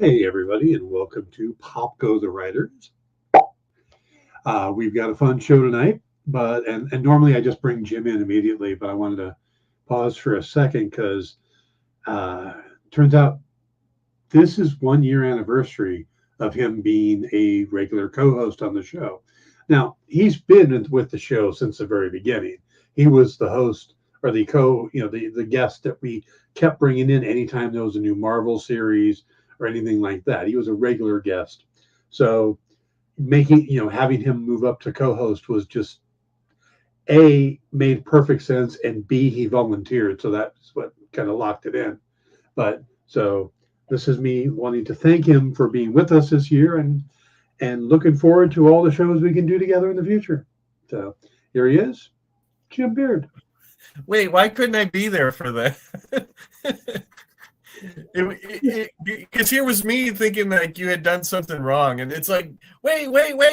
Hey, everybody, and welcome to Pop Go the Writers. We've got a fun show tonight, and normally I just bring Jim in immediately, but I wanted to pause for a second because turns out this is 1 year anniversary of him being a regular co-host on the show. Now he's been with the show since the very beginning. He was the host or the guest that we kept bringing in anytime there was a new Marvel series or anything like that. He was a regular guest. So having him move up to co-host was just A, made perfect sense, and B, he volunteered. So that's what kind of locked it in. But so this is me wanting to thank him for being with us this year and looking forward to all the shows we can do together in the future. So here he is, Jim Beard. Wait, why couldn't I be there for that? Because here was me thinking like you had done something wrong, and it's like, wait,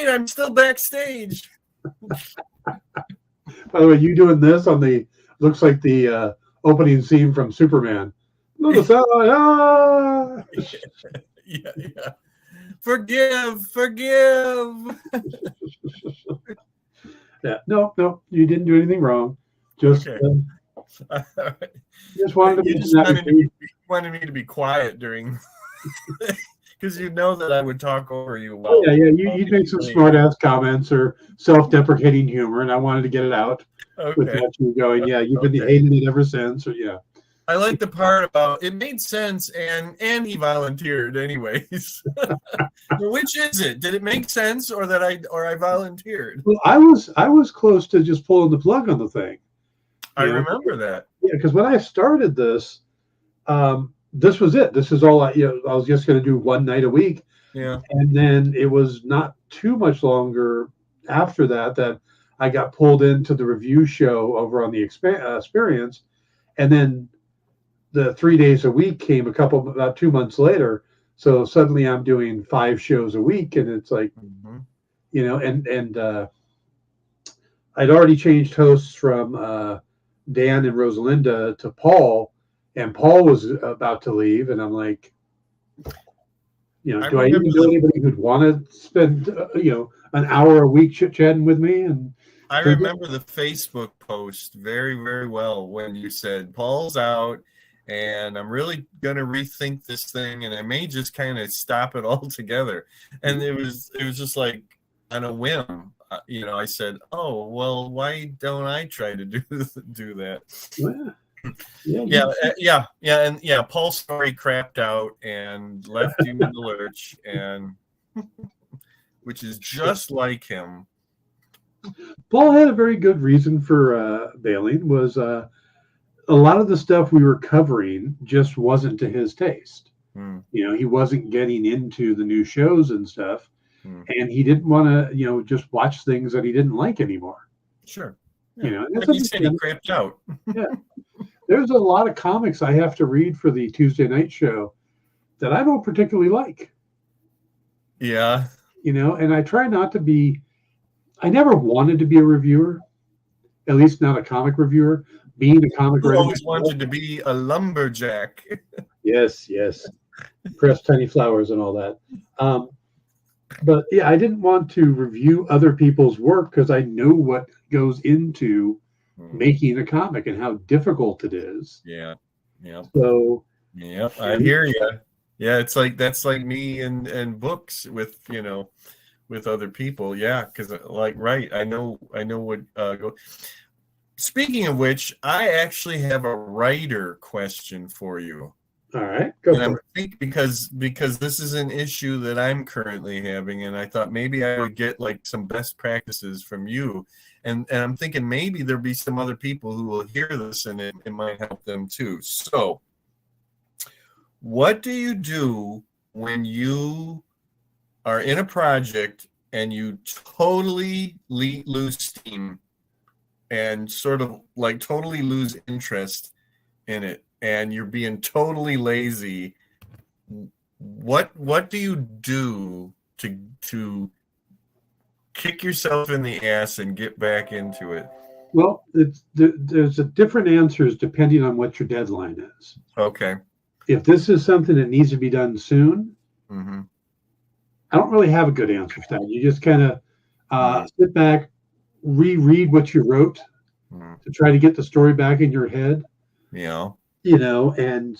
I'm still backstage. By the way, you doing this on looks like the opening scene from Superman. Look at that! Yeah. Forgive. Yeah, no, you didn't do anything wrong. Just just wanted to wanted me to be quiet during because you know that I would talk over you. Yeah. You'd make some smart ass comments or self-deprecating humor, and I wanted to get it out without you going. Yeah, you've been hating it ever since. Or yeah. I like the part about it made sense, and he volunteered anyways. Which is it? Did it make sense, or I volunteered? Well, I was close to just pulling the plug on the thing. I remember that. Yeah, because when I started this, this was it. This is all I was just going to do one night a week. Yeah. And then it was not too much longer after that I got pulled into the review show over on the Experience, and then the 3 days a week came about 2 months later. So suddenly I'm doing 5 shows a week, and it's like, and I'd already changed hosts from Dan and Rosalinda to Paul, and Paul was about to leave, and I'm like, do I even know anybody who'd want to spend an hour a week chit-chatting with me? And I remember the Facebook post very, very well when you said Paul's out and I'm really going to rethink this thing, and I may just kind of stop it all together. And it was just like on a whim. I said, "Oh, well, why don't I try to do that?" Yeah. Paul's story crapped out and left you in the lurch, and which is just like him. Paul had a very good reason for bailing. Was a lot of the stuff we were covering just wasn't to his taste. He wasn't getting into the new shows and stuff. And he didn't want to, just watch things that he didn't like anymore. Sure. Like he said, he crapped out. Yeah. There's a lot of comics I have to read for the Tuesday night show that I don't particularly like. Yeah. And I try not to be, I never wanted to be a reviewer, at least not a comic reviewer. Being a comic writer. Always wanted to be a lumberjack. Yes. Press tiny flowers and all that. But yeah, I didn't want to review other people's work because I know what goes into making a comic and how difficult it is. Yeah. So. Yeah, I hear you. Yeah, it's like that's like me and books with with other people. Yeah, because I know what go. Speaking of which, I actually have a writer question for you. All right, go for it. Because this is an issue that I'm currently having, and I thought maybe I would get like some best practices from you, and I'm thinking maybe there'll be some other people who will hear this and it might help them too. So, what do you do when you are in a project and you totally lose steam and sort of like totally lose interest in it? And you're being totally lazy? What do you do to kick yourself in the ass and get back into it? Well, there's different answers depending on what your deadline is. Okay. If this is something that needs to be done soon, Mm-hmm. I don't really have a good answer for that. You just kind of Mm-hmm. sit back, reread what you wrote Mm-hmm. to try to get the story back in your head, Yeah. and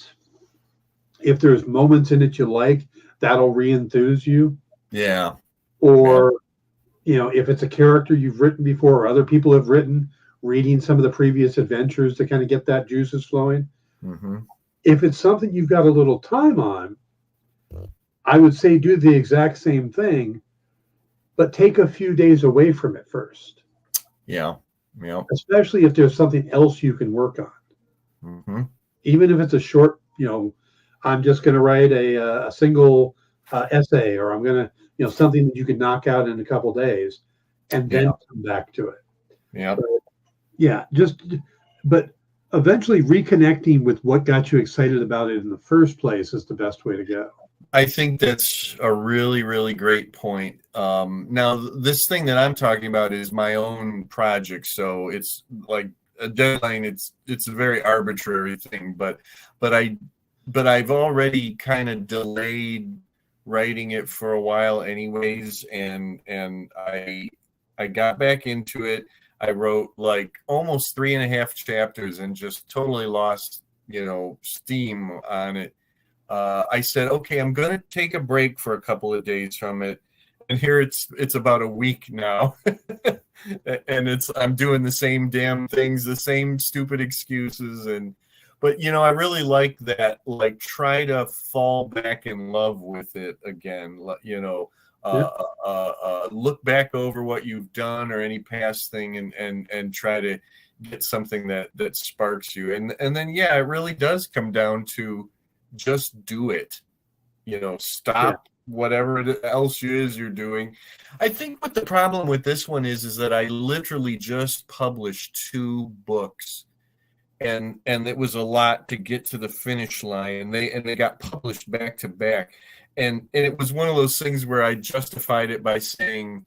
if there's moments in it you like, that'll re-enthuse you. Yeah. Yeah. Or, if it's a character you've written before or other people have written, reading some of the previous adventures to kind of get that juices flowing. Mm-hmm. If it's something you've got a little time on, I would say do the exact same thing, but take a few days away from it first, Yeah. Yeah. especially if there's something else you can work on. Mm-hmm. Even if it's a short, I'm just going to write a single essay, or I'm going to, something that you can knock out in a couple days and then Yeah. come back to it. Yeah. But, yeah, but eventually reconnecting with what got you excited about it in the first place is the best way to go. I think that's a really, really great point. Now, this thing that I'm talking about is my own project, so it's like a deadline. It's a very arbitrary thing, but I've already kind of delayed writing it for a while, anyways, and I got back into it. I wrote like almost 3.5 chapters and just totally lost, steam on it. I said, okay, I'm going to take a break for a couple of days from it. And here it's about a week now. And I'm doing the same damn things, the same stupid excuses. But I really like that, like try to fall back in love with it again, Yeah. look back over what you've done or any past thing and try to get something that sparks you. And then, yeah, it really does come down to just do it, stop whatever else you're doing. I think what the problem with this one is that I literally just published 2 books, and it was a lot to get to the finish line, and they got published back to back, and it was one of those things where I justified it by saying,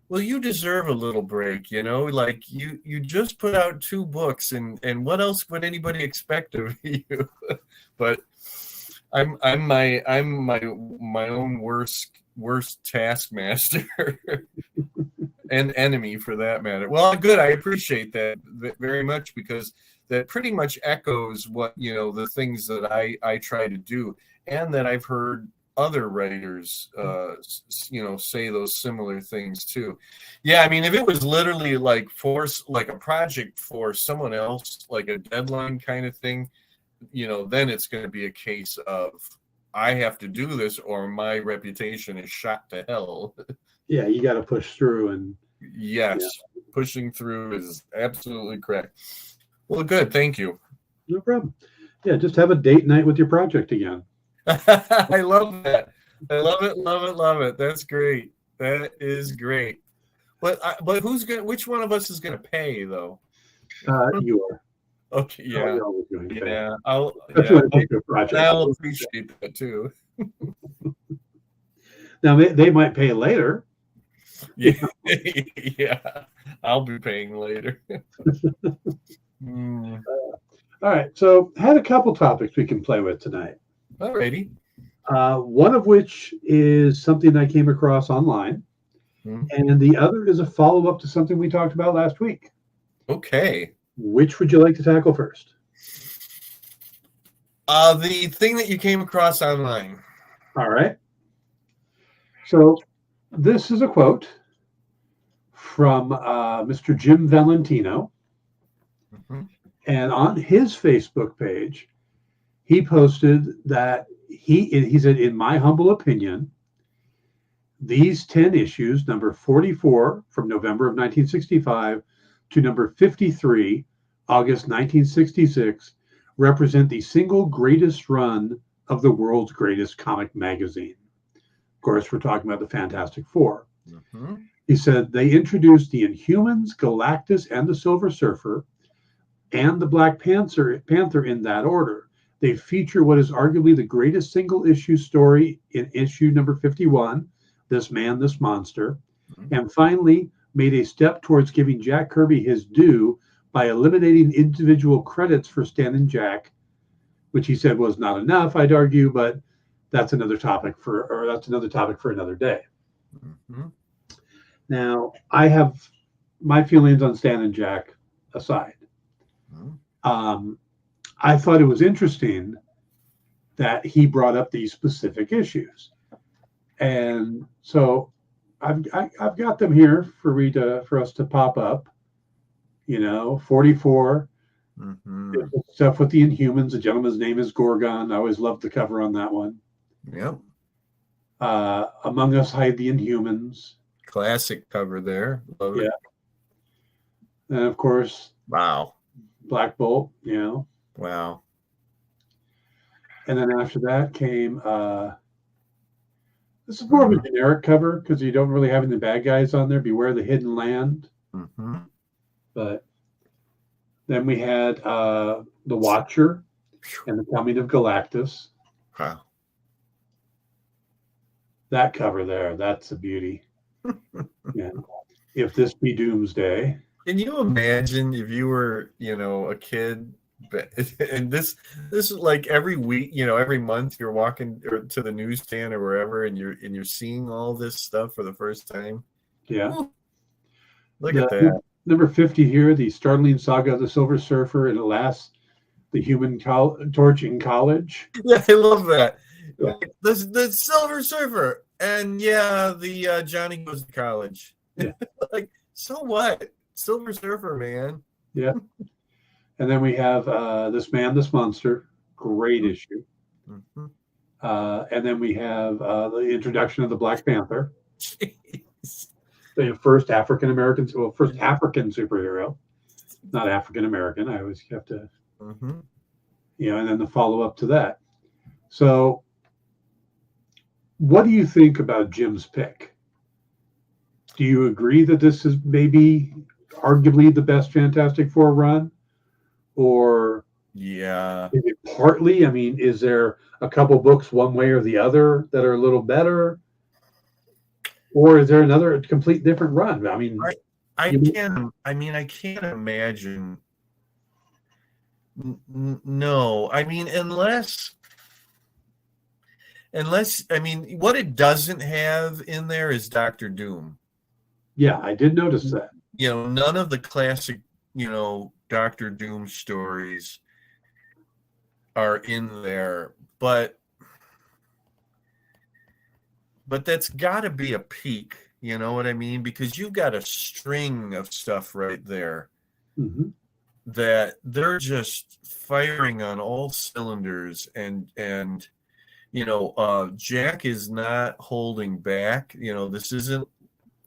well, you deserve a little break, like you just put out 2 books, and what else would anybody expect of you? But I'm my own worst taskmaster and enemy, for that matter. Well, good. I appreciate that very much, because that pretty much echoes what the things that I try to do, and that I've heard other writers say those similar things too. Yeah, I mean, if it was literally like a project for someone else, like a deadline kind of thing, then it's going to be a case of I have to do this or my reputation is shot to hell. Yeah, you got to push through. And yes, pushing through is absolutely correct. Well, good. Thank you. No problem. Yeah, just have a date night with your project again. I love that. I love it, love it, love it. That's great. That is great. But which one of us is going to pay, though? You are. Okay, yeah. Yeah. I'll appreciate that too. Now they might pay later. Yeah, yeah. I'll be paying later. All right. So had a couple topics we can play with tonight. Alrighty. One of which is something I came across online, and the other is a follow-up to something we talked about last week. Okay. Which would you like to tackle first? The thing that you came across online. All right. So this is a quote from Mr. Jim Valentino. Mm-hmm. And on his Facebook page, he posted that he said, in my humble opinion, these 10 issues, number 44 from November of 1965 to number 53, August 1966, represent the single greatest run of the world's greatest comic magazine. Of course, we're talking about the Fantastic Four. Mm-hmm. He said they introduced the Inhumans, Galactus, and the Silver Surfer, and the Black Panther in that order. They feature what is arguably the greatest single issue story in issue number 51, This Man, This Monster, and finally made a step towards giving Jack Kirby his due by eliminating individual credits for Stan and Jack, which he said was not enough, I'd argue, but that's another topic for another day. Hmm. Now, I have my feelings on Stan and Jack aside. Um, I thought it was interesting that he brought up these specific issues, and so I've got them here for us to pop up. 44. Hmm. Stuff with the Inhumans. The gentleman's name is Gorgon. I always loved the cover on that one. Yep. Among Us hide the Inhumans. Classic cover there. Love Yeah. it. And of course, Wow. Black Bolt, Wow. And then after that came this is more of a generic cover because you don't really have any bad guys on there. Beware the Hidden Land. Mm-hmm. But then we had The Watcher and the Coming of Galactus. Wow. That cover there, that's a beauty. Yeah. If This Be Doomsday. Can you imagine if you were, a kid, and this is like every week, every month you're walking to the newsstand or wherever, and you're seeing all this stuff for the first time. Yeah. Ooh, look at that. Number 50 here, the startling saga of the Silver Surfer, and at last, the Human Torch in college. Yeah, I love that. Yeah. The Silver Surfer, and the Johnny goes to college. Yeah. Like, so what? Silver Surfer, man. Yeah. And then we have This Man, This Monster. Great issue. Mm-hmm. And then we have the introduction of the Black Panther. Jeez. The first African superhero. Not African American. I always have to, Mm-hmm. and then the follow-up to that. So what do you think about Jim's pick? Do you agree that this is maybe arguably the best Fantastic Four run? Or Yeah. is it partly? I mean, is there a couple books one way or the other that are a little better? Or is there another complete different run? I mean, I can't imagine. No, I mean, unless what it doesn't have in there is Doctor Doom. Yeah, I did notice that. None of the classic, Doctor Doom stories are in there, but that's got to be a peak, you know what I mean? Because you've got a string of stuff right there. Mm-hmm. That they're just firing on all cylinders, and Jack is not holding back. This isn't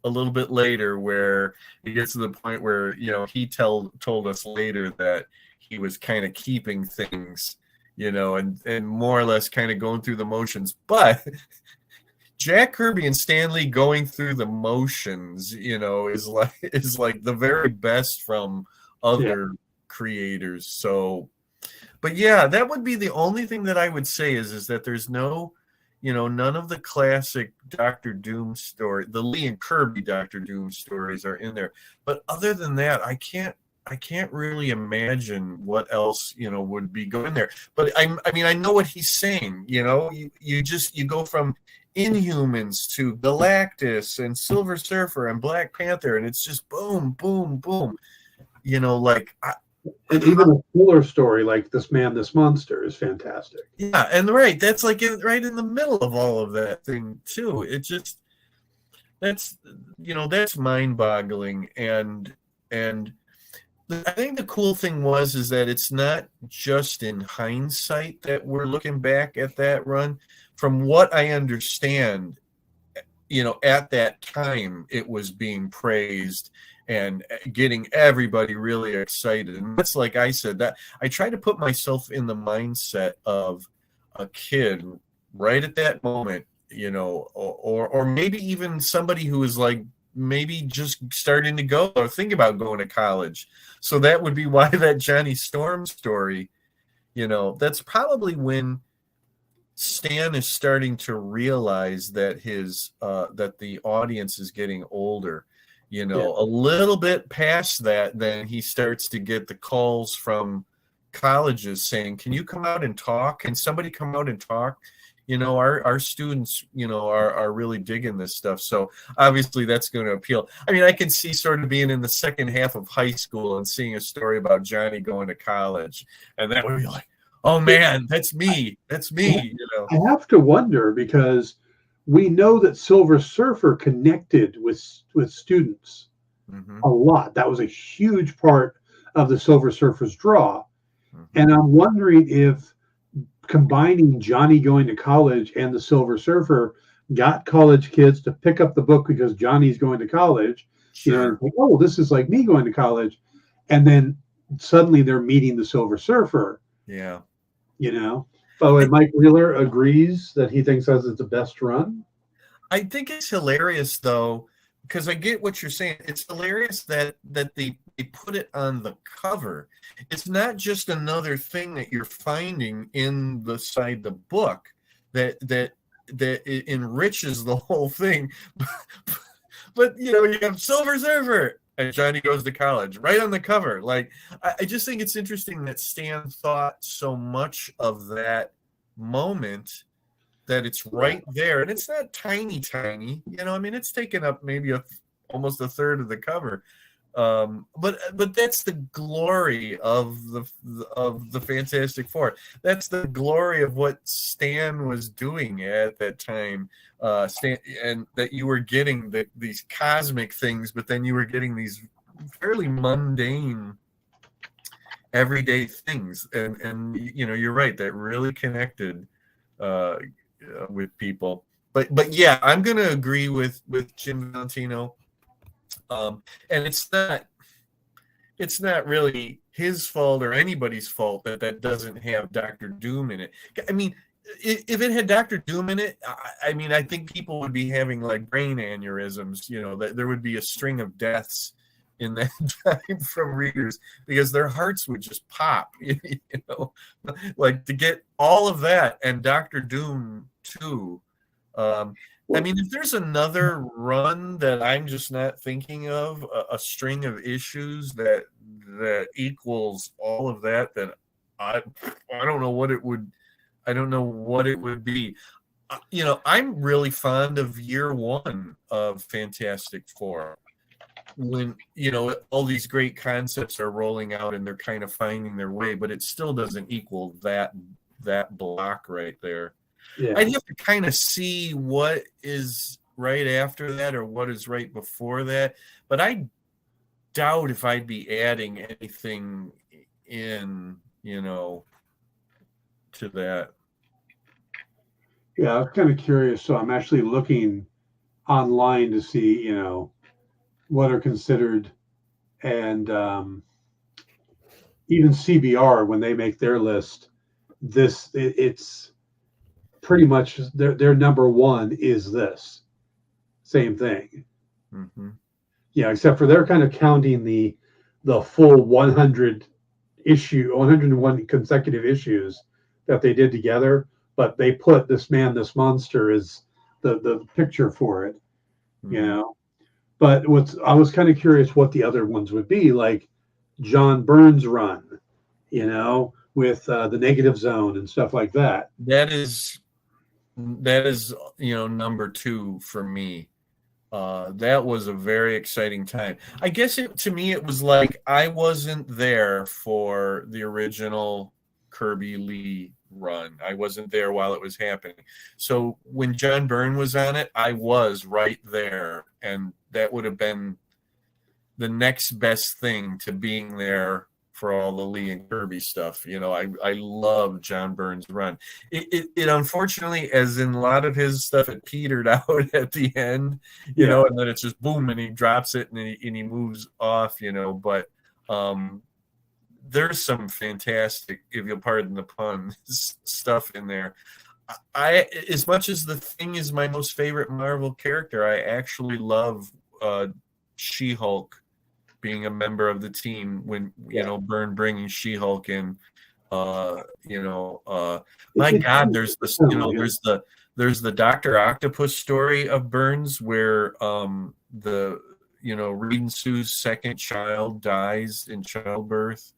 a little bit later where he gets to the point where he told us later that he was kind of keeping things, and more or less kind of going through the motions. But Jack Kirby and Stan Lee going through the motions, is like the very best from other creators. So, but yeah, that would be the only thing that I would say is that there's no, none of the classic Doctor Doom story, the Lee and Kirby Doctor Doom stories are in there. But other than that, I can't really imagine what else, would be going there. But I know what he's saying, you go from Inhumans to Galactus and Silver Surfer and Black Panther, and it's just boom, boom, boom. And even a fuller story like This Man, This Monster is fantastic. Yeah, and right, that's like right in the middle of all of that thing too. It just that's mind-boggling, and I think the cool thing is that it's not just in hindsight that we're looking back at that run. From what I understand, at that time it was being praised and getting everybody really excited. And that's, like I said, that I try to put myself in the mindset of a kid right at that moment, or maybe even somebody who is like maybe just starting to go or think about going to college. So that would be why that Johnny Storm story, that's probably when Stan is starting to realize that that the audience is getting older. A little bit past that, then he starts to get the calls from colleges saying, "Can you come out and talk? Can somebody come out and talk? our students, are really digging this stuff. So obviously that's going to appeal. I mean, I can see sort of being in the second half of high school and seeing a story about Johnny going to college, and that would be like, oh man, that's me. That's me. I have to wonder, because we know that Silver Surfer connected with students a lot. That was a huge part of the Silver Surfer's draw. And I'm wondering if combining Johnny going to college and the Silver Surfer got college kids to pick up the book because Johnny's going to college. Sure. And think, oh, this is like me going to college. And then suddenly they're meeting the Silver Surfer. Yeah. Oh, and Mike Wheeler agrees that he thinks that is the best run. I think it's hilarious, though, because I get what you're saying. It's hilarious that they put it on the cover. It's not just another thing that you're finding in the side of the book that it enriches the whole thing. But you have Silver Surfer and Johnny goes to college right on the cover. Like, I just think it's interesting that Stan thought so much of that moment, that it's right there, and it's not tiny. I mean, it's taken up maybe almost a third of the cover. But that's the glory of the Fantastic Four. That's the glory of what Stan was doing at that time. Stan, and that you were getting these cosmic things, but then you were getting these fairly mundane, everyday things, and you're right, that really connected with people. But yeah, I'm gonna agree with Jim Valentino. And it's not really his fault or anybody's fault that doesn't have Doctor Doom in it. I mean, if it had Doctor Doom in it, I mean, I think people would be having like brain aneurysms. That there would be a string of deaths in that time from readers, because their hearts would just pop. Like, to get all of that and Doctor Doom too. I mean, if there's another run that I'm just not thinking of, a string of issues that equals all of that, then I don't know what it would. I don't know what it would be. I'm really fond of year one of Fantastic Four, when all these great concepts are rolling out and they're kind of finding their way, but it still doesn't equal that block right there. Yeah. I'd have to kind of see what is right after that or what is right before that, but I doubt if I'd be adding anything in, to that. Yeah, I'm kind of curious. So I'm actually looking online to see, what are considered, and even CBR, when they make their list, it's pretty much their number one is this same thing. Yeah, except for they're kind of counting the full 101 consecutive issues that they did together, but they put This Man, This Monster as the picture for it, But I was kind of curious what the other ones would be, like John Byrne's run, with the Negative Zone and stuff like that. That is number two for me. That was a very exciting time. I guess to me it was like I wasn't there for the original Kirby Lee run. I wasn't there while it was happening. So when John Byrne was on it, I was right there, and that would have been the next best thing to being there for all the Lee and Kirby stuff. I love John Byrne's run. It unfortunately, as in a lot of his stuff, it petered out at the end, and then it's just boom, and he drops it and he moves off, but there's some fantastic, if you'll pardon the pun, stuff in there. As much as the Thing is my most favorite Marvel character, I actually love She-Hulk being a member of the team when Byrne bringing She-Hulk in. My God, there's there's the Dr. Octopus story of Byrne's where Reed and Sue's second child dies in childbirth.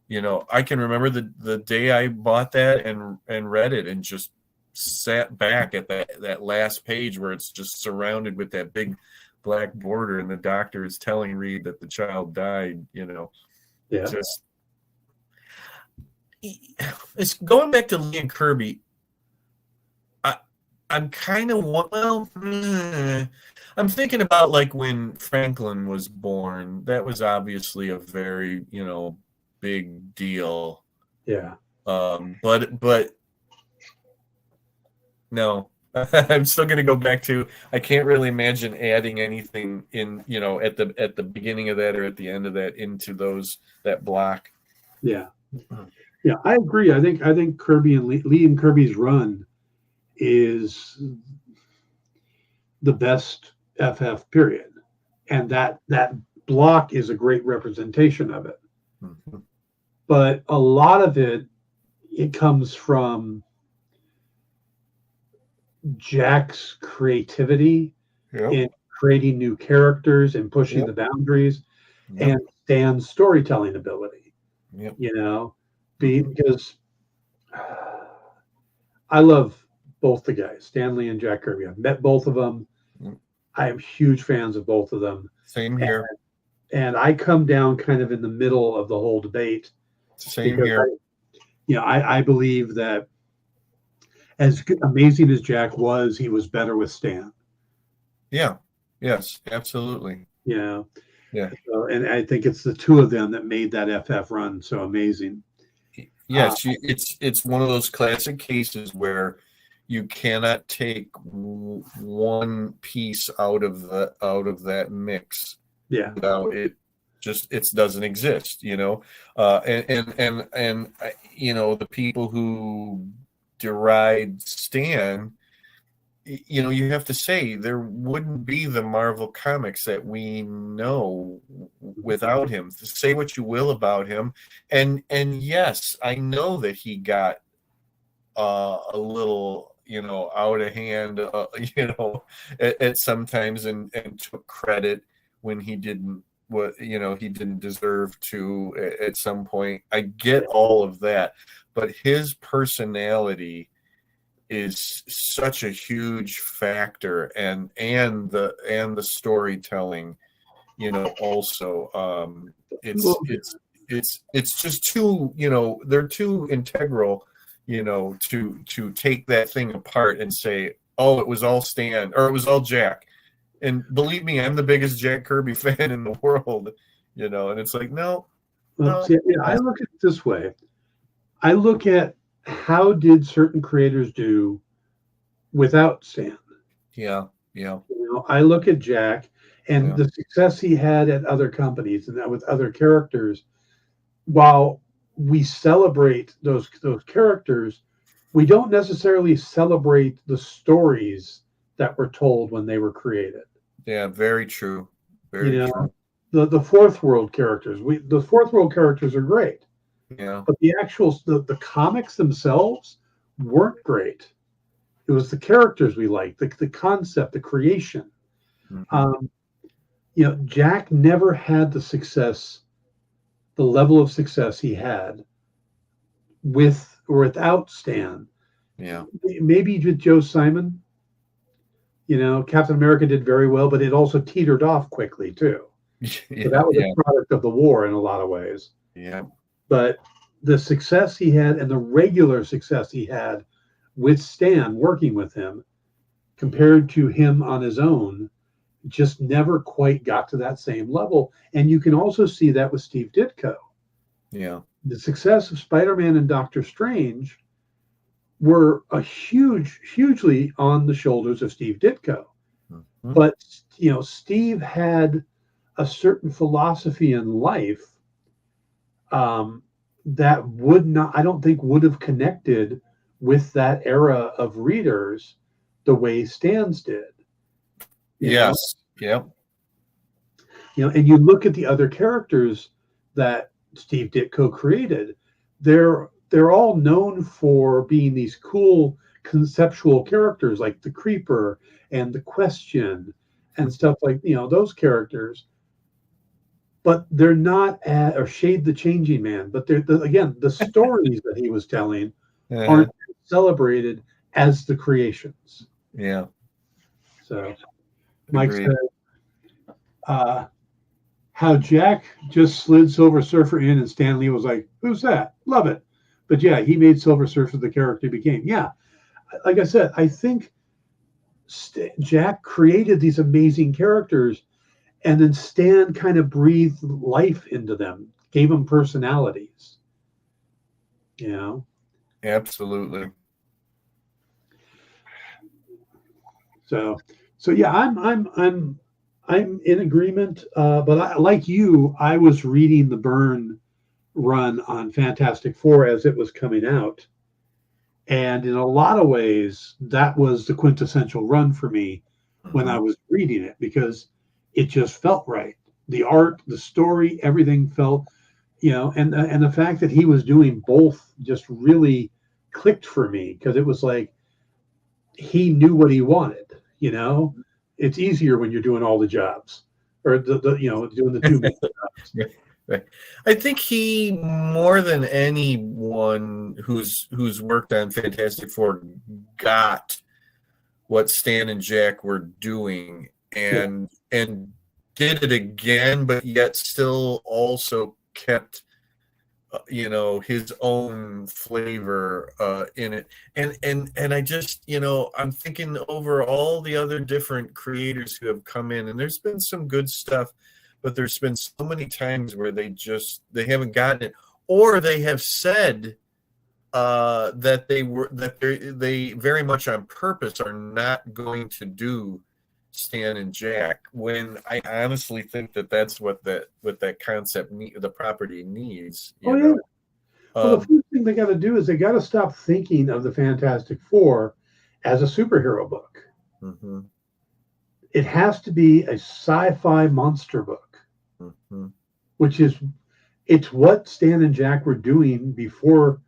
I can remember the day I bought that and read it and just sat back at that last page where it's just surrounded with that big black border, and the doctor is telling Reed that the child died. Yeah. Just it's going back to Lee and Kirby. I'm kind of I'm thinking about like when Franklin was born. That was obviously a very big deal. Yeah. But no, I'm still going to go back to I can't really imagine adding anything in at the beginning of that or at the end of that into that block. Yeah. Yeah, I agree. I think Kirby and Lee and Kirby's run is the best FF period, and that block is a great representation of it. Mm-hmm. But a lot of it comes from Jack's creativity in creating new characters and pushing the boundaries, and Stan's storytelling ability. Yep. Because I love both the guys, Stan Lee and Jack Kirby. I've met both of them. I am huge fans of both of them. Same here. And I come down kind of in the middle of the whole debate. Same here. I believe that as amazing as Jack was, he was better with Stan. Yeah. Yes, absolutely. Yeah. So, and I think it's the two of them that made that FF run so amazing. Yes, it's one of those classic cases where you cannot take one piece out of that mix. Yeah. Without it doesn't exist, and the people who deride Stan, you have to say there wouldn't be the Marvel comics that we know without him. Say what you will about him, and yes, I know that he got a little out of hand at sometimes and took credit when he didn't he didn't deserve to at some point. I get all of that, but his personality is such a huge factor, and the storytelling, also it's just too, they're too integral, to take that thing apart and say, oh, it was all Stan or it was all Jack. And believe me, I'm the biggest Jack Kirby fan in the world, and it's like, no. See, I look at it this way. I look at how did certain creators do without Stan? Yeah. I look at Jack and the success he had at other companies and that with other characters. While we celebrate those characters, we don't necessarily celebrate the stories that were told when they were created. Yeah, very true. Very true. The Fourth World characters. The Fourth World characters are great. Yeah. But the comics themselves weren't great. It was the characters we liked, the concept, the creation. Mm-hmm. Jack never had the level of success he had with or without Stan. Yeah. Maybe with Joe Simon. Captain America did very well, but it also teetered off quickly too. So that was a product of the war in a lot of ways. Yeah. But the success he had and the regular success he had with Stan working with him compared to him on his own just never quite got to that same level. And you can also see that with Steve Ditko. Yeah. The success of Spider-Man and Doctor Strange were hugely on the shoulders of Steve Ditko. Mm-hmm. But, Steve had a certain philosophy in life that I don't think would have connected with that era of readers the way Stan's did. Yes. Yep. And you look at the other characters that Steve Ditko created, they're all known for being these cool conceptual characters like the Creeper and the Question and stuff like, those characters. But they're not or Shade the Changing Man. But again, the stories that he was telling aren't celebrated as the creations. Yeah. So Mike Agreed. said, how Jack just slid Silver Surfer in and Stan Lee was like, who's that? Love it. But yeah, he made Silver Surfer the character he became. Yeah. Like I said, I think Jack created these amazing characters, and then Stan kind of breathed life into them, gave them personalities. You know? Absolutely. So yeah, I'm in agreement. But like you, I was reading the Byrne run on Fantastic Four as it was coming out, and in a lot of ways, that was the quintessential run for me when I was reading it, because it just felt right. The art, the story, everything felt, and the fact that he was doing both just really clicked for me, because it was like he knew what he wanted. It's easier when you're doing all the jobs, or doing the two main jobs. Right. I think he, more than anyone who's worked on Fantastic Four, got what Stan and Jack were doing, and did it again, but yet still also kept his own flavor in it. And I just, I'm thinking over all the other different creators who have come in, and there's been some good stuff, but there's been so many times where they haven't gotten it, or they have said that they very much on purpose are not going to do Stan and Jack, when I honestly think that that's what that concept the property needs. Oh yeah. Well, the first thing they got to do is they got to stop thinking of the Fantastic Four as a superhero book. Mm-hmm. It has to be a sci-fi monster book, which it's what Stan and Jack were doing before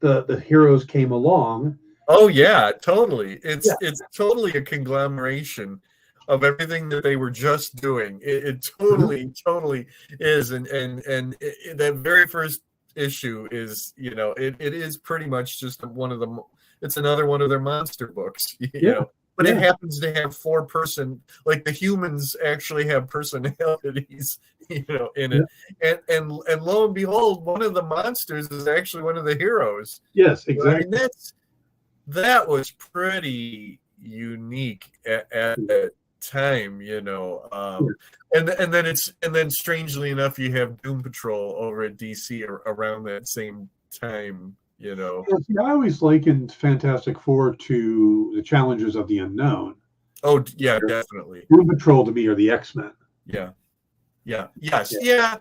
the heroes came along. Oh yeah, totally. It's totally a conglomeration of everything that they were just doing. It totally is. And that very first issue is, it is pretty much just it's another one of their monster books, but it happens to have like the humans actually have personalities, in it. And lo and behold, one of the monsters is actually one of the heroes. Yes, exactly. I mean, that was pretty unique at that time, and then strangely enough, you have Doom Patrol over at DC around that same time, I always likened Fantastic Four to the Challengers of the Unknown. Oh yeah, definitely. Doom Patrol to me are the X-Men. Yes. I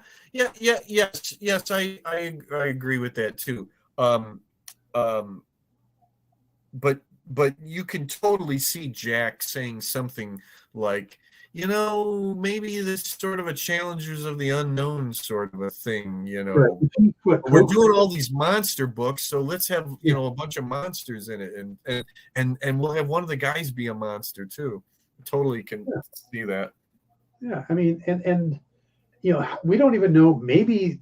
agree with that too. But you can totally see Jack saying something like, maybe this sort of a Challengers of the Unknown sort of a thing, Right. We're doing all these monster books, so let's have, a bunch of monsters in it, and we'll have one of the guys be a monster too. Totally can see that. Yeah, I mean, and we don't even know, maybe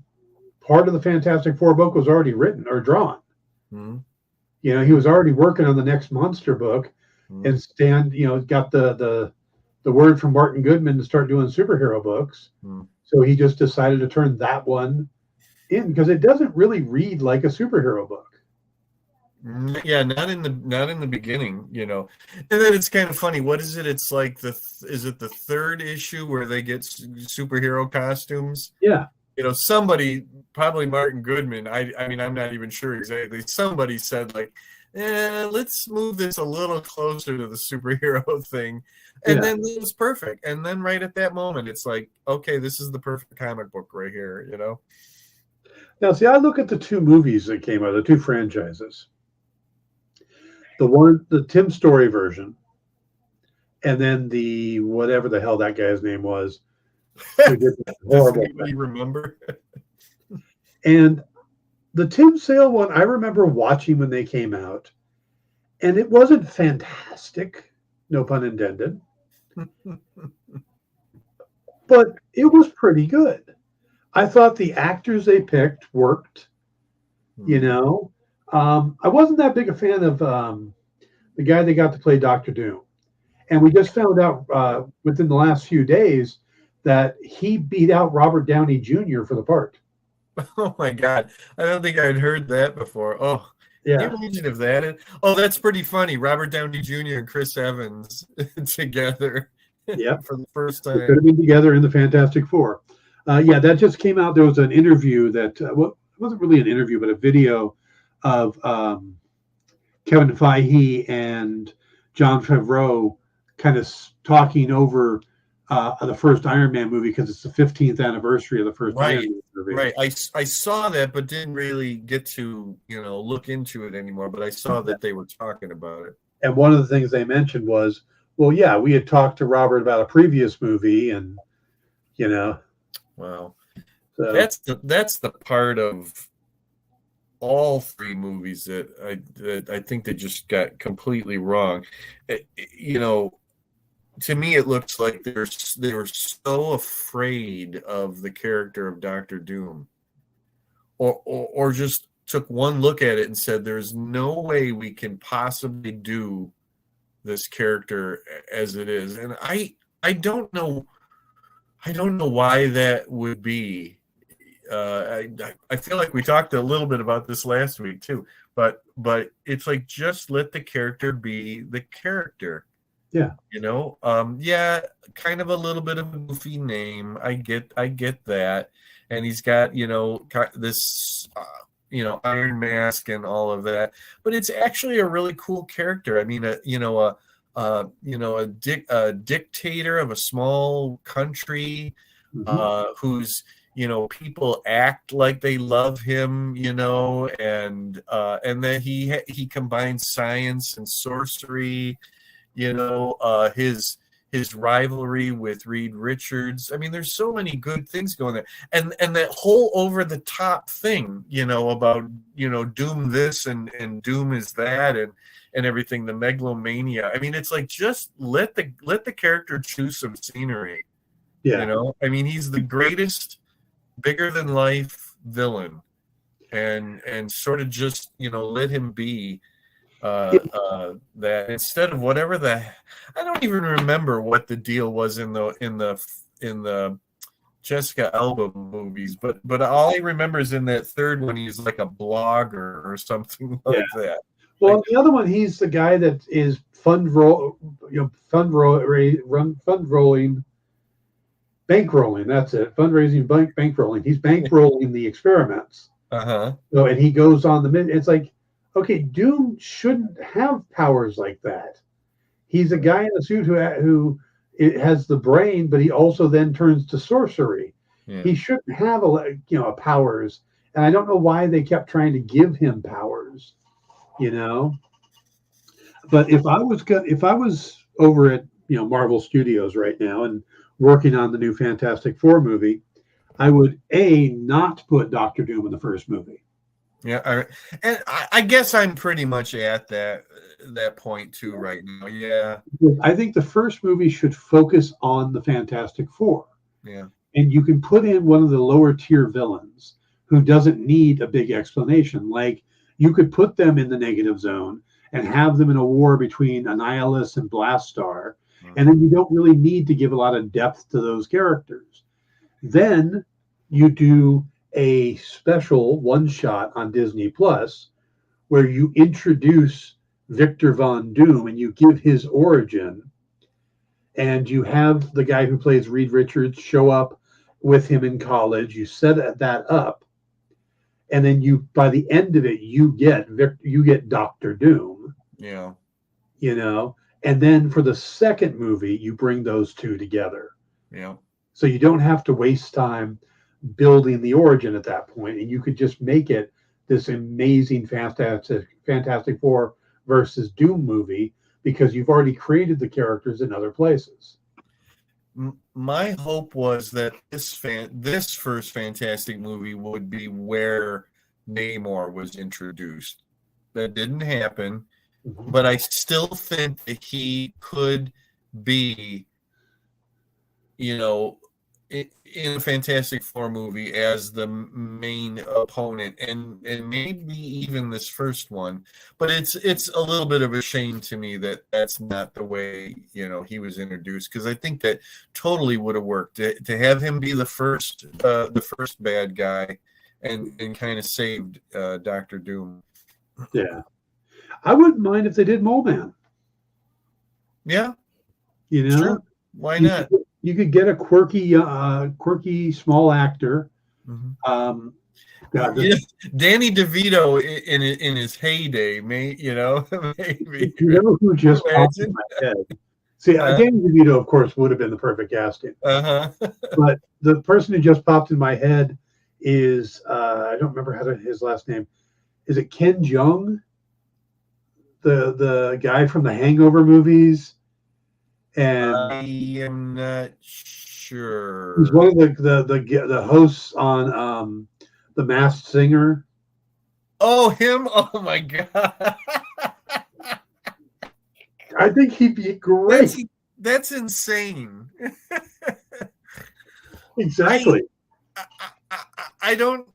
part of the Fantastic Four book was already written or drawn. Mm-hmm. He was already working on the next monster book, and Stan, got the word from Martin Goodman to start doing superhero books. So he just decided to turn that one in, because it doesn't really read like a superhero book. Yeah, not in the beginning, And then it's kind of funny. What is it? It's like is it the third issue where they get superhero costumes? Yeah. Somebody, probably Martin Goodman, I mean, I'm not even sure exactly. Somebody said, like, let's move this a little closer to the superhero thing. And then it was perfect. And then right at that moment, it's like, okay, this is the perfect comic book right here, Now, see, I look at the two movies that came out, the two franchises. The Tim Story version, and then the whatever the hell that guy's name was. Does anybody remember? And the Tim Sale one, I remember watching when they came out, and it wasn't fantastic, no pun intended, but it was pretty good. I thought the actors they picked worked. I wasn't that big a fan of the guy that got to play Doctor Doom. And we just found out within the last few days that he beat out Robert Downey Jr. for the part. Oh my God. I don't think I'd heard that before. Oh, can you Yeah. imagine if that? Oh, that's pretty funny. Robert Downey Jr. and Chris Evans together Yep. for the first They could time. have been together in the Fantastic Four. Yeah, that just came out. There was an interview that, well, it wasn't really an interview, but a video of Kevin Feige and Jon Favreau kind of talking over the first Iron Man movie because it's the 15th anniversary of the first Iron Right. Man movie. Right. I saw that, but didn't really get to, look into it anymore. But I saw that they were talking about it. And one of the things they mentioned was, well, yeah, we had talked to Robert about a previous movie, and Wow. so, That's the part of all three movies that I think they just got completely wrong. To me, it looks like they were so afraid of the character of Doctor Doom, or just took one look at it and said, "There's no way we can possibly do this character as it is." And I don't know why that would be. I feel like we talked a little bit about this last week too, but it's like, just let the character be the character. yeah. Yeah, kind of a little bit of a goofy name. I get that, and he's got this Iron Mask and all of that, but it's actually a really cool character. I mean, a dictator of a small country, who's people act like they love him, and then he combines science and sorcery. His rivalry with Reed Richards. I mean, there's so many good things going there, and that whole over the top thing, about Doom this and Doom is that, and everything, the megalomania. I mean, it's like, just let the character choose some scenery. Yeah. I mean, he's the greatest, bigger than life villain, and sort of just let him be. That instead of whatever I don't even remember what the deal was in the Jessica Alba movies, but all I remember is in that third one he's like a blogger or something like that. Well, the other one, he's the guy that is fund rolling, bankrolling. That's it. Fundraising, bankrolling. He's bankrolling the experiments. So, and he goes on it's like, okay, Doom shouldn't have powers like that. He's a guy in a suit who has the brain, but he also then turns to sorcery. Yeah. He shouldn't have powers, and I don't know why they kept trying to give him powers. But if I was over at Marvel Studios right now and working on the new Fantastic Four movie, I would not put Doctor Doom in the first movie. Yeah, and I guess I'm pretty much at that point too right now. Yeah, I think the first movie should focus on the Fantastic Four. Yeah, and you can put in one of the lower tier villains who doesn't need a big explanation. Like, you could put them in the negative zone and have them in a war between Annihilus and Blastar, and then you don't really need to give a lot of depth to those characters. Then you do a special one shot on Disney Plus where you introduce Victor Von Doom and you give his origin, and you have the guy who plays Reed Richards show up with him in college. You set that up, and then by the end of it, you get Doctor Doom. Yeah. And then for the second movie, you bring those two together. Yeah. So you don't have to waste time building the origin at that point, and you could just make it this amazing Fantastic Four versus Doom movie, because you've already created the characters in other places. My hope was that this first Fantastic movie would be where Namor was introduced. That didn't happen, but I still think that he could be, in a Fantastic Four movie as the main opponent, and maybe even this first one. But it's a little bit of a shame to me that that's not the way he was introduced, because I think that totally would have worked to have him be the first bad guy and kind of saved Doctor Doom. Yeah, I wouldn't mind if they did Mole Man. Yeah, Sure. Why not? You could get a quirky small actor. Mm-hmm. Danny DeVito in his heyday, maybe. You know who just popped in my head? See, Danny DeVito, of course, would have been the perfect casting. But the person who just popped in my head is I don't remember his last name. Is it Ken Jeong? The guy from the Hangover movies. And I am not sure. He's one of the hosts on The Masked Singer. Oh, him! Oh my god! I think he'd be great. That's insane. Exactly. I don't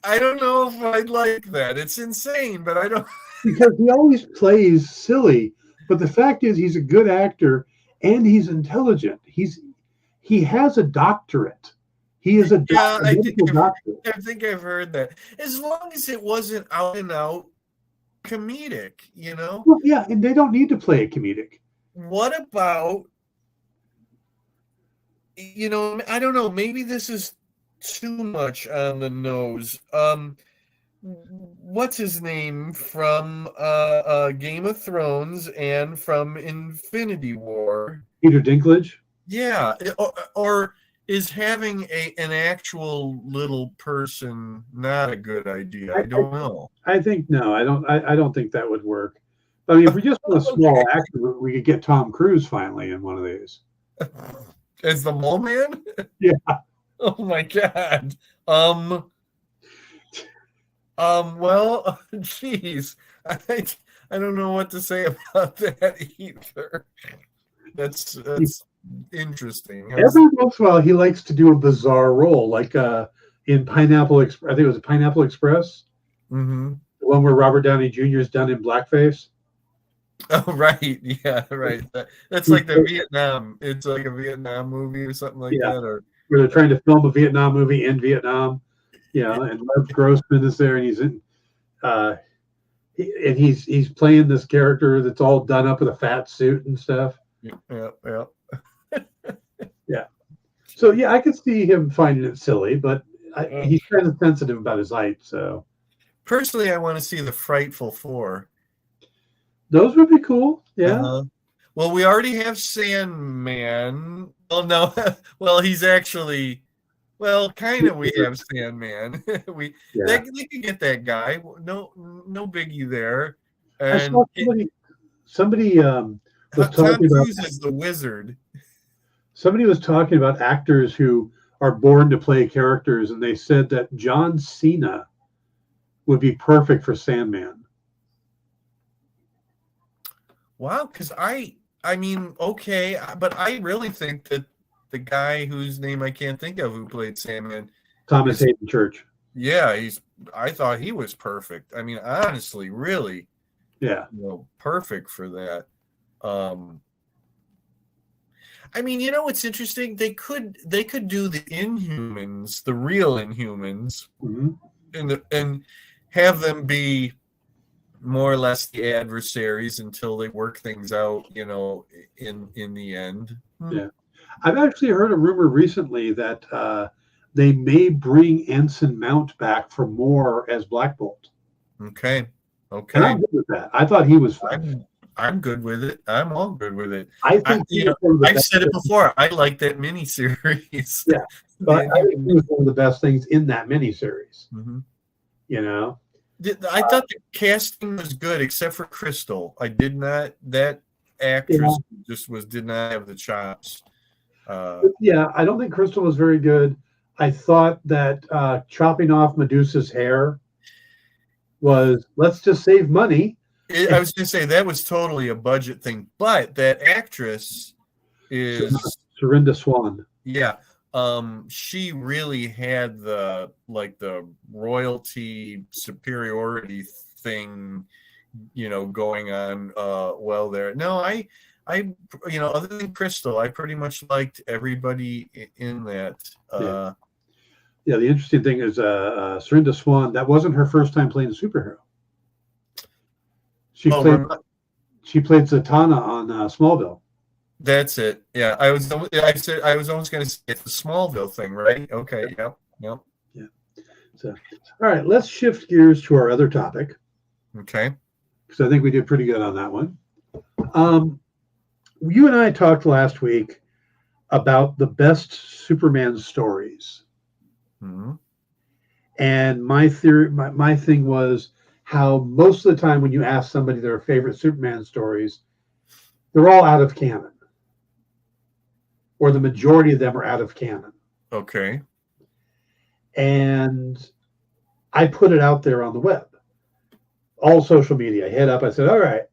know if I'd like that. It's insane, but I don't. Because he always plays silly. But the fact is, he's a good actor and he's intelligent. He has a doctorate. He is a doctor. I think I've heard that. As long as it wasn't out and out comedic, Well, yeah, and they don't need to play a comedic. What about, I don't know, maybe this is too much on the nose. What's his name from Game of Thrones and from Infinity War? Peter Dinklage? Yeah, or is having an actual little person not a good idea? I don't know. I think no. I don't think that would work. I mean, if we just want a small actor, we could get Tom Cruise finally in one of these. As the Mole Man? Yeah. Oh my god. Well, geez, I don't know what to say about that either. That's interesting. Every once in a while, he likes to do a bizarre role, like in Pineapple Express. I think it was Pineapple Express. Mm-hmm. The one where Robert Downey Jr. is done in blackface. Oh, right. Yeah, right. That's like the Vietnam. It's like a Vietnam movie or something like that. Or where they're trying to film a Vietnam movie in Vietnam. And Lev Grossman is there, and he's in, he's playing this character that's all done up with a fat suit and stuff. Yeah. Yeah. So yeah, I could see him finding it silly, but he's kind of sensitive about his height. So personally, I want to see the Frightful Four. Those would be cool. Yeah. Well, we already have Sandman. Well, no. Well, he's actually. Well, kind of. We have Sandman. They can get that guy. No biggie there. And I saw somebody was talking about Cruise is the wizard. Somebody was talking about actors who are born to play characters, and they said that John Cena would be perfect for Sandman. Wow, because I mean, okay, but I really think that the guy whose name I can't think of who played Sandman, Thomas Hayden Church. Yeah, I thought he was perfect. I mean, honestly, really, perfect for that. I mean, what's interesting? They could do the Inhumans, the real Inhumans, and have them be more or less the adversaries until they work things out, in the end. Yeah. I've actually heard a rumor recently that they may bring Ensign Mount back for more as Black Bolt. Okay. And I'm good with that. I thought he was fun. I'm good with it. I'm all good with it. I think I've said it before. I like that miniseries. Yeah. But I think he was one of the best things in that miniseries. Mm-hmm. I thought the casting was good, except for Crystal. I did not. That actress did not have the chops. I don't think Crystal was very good. I thought that chopping off Medusa's hair was, let's just save money. I was going to say that was totally a budget thing, but that actress is Serinda Swan. Yeah, she really had the royalty superiority thing, going on well there. No, I other than Crystal, I pretty much liked everybody in that. Yeah, the interesting thing is Serinda Swan, that wasn't her first time playing a superhero. She played Zatanna on Smallville. That's it. Yeah, I was almost going to say it's the Smallville thing, right? Okay. Yep. Yeah. So, all right, let's shift gears to our other topic. Okay. Because I think we did pretty good on that one. You and I talked last week about the best Superman stories. Mm-hmm. And my theory, my thing was how most of the time when you ask somebody their favorite Superman stories, they're all out of canon. Or the majority of them are out of canon. Okay. And I put it out there on the web. All social media. I hit up, I said, all right,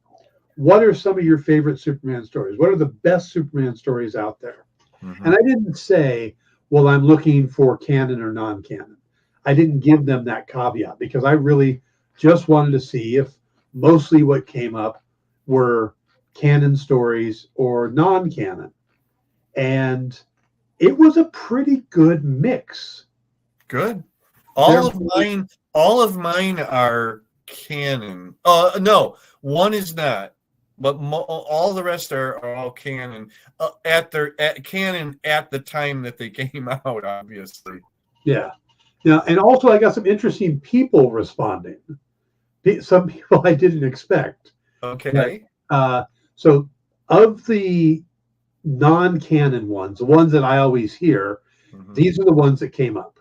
what are some of your favorite Superman stories? What are the best Superman stories out there? Mm-hmm. And I didn't say, well, I'm looking for canon or non-canon. I didn't give them that caveat because I really just wanted to see if mostly what came up were canon stories or non-canon. And it was a pretty good mix. Good. All of mine are canon. No, one is not, but all the rest are all canon. Canon at the time that they came out, obviously. Yeah. Yeah, and also I got some interesting people responding. Some people I didn't expect. Okay. So of the non-canon ones, the ones that I always hear, mm-hmm. These are the ones that came up.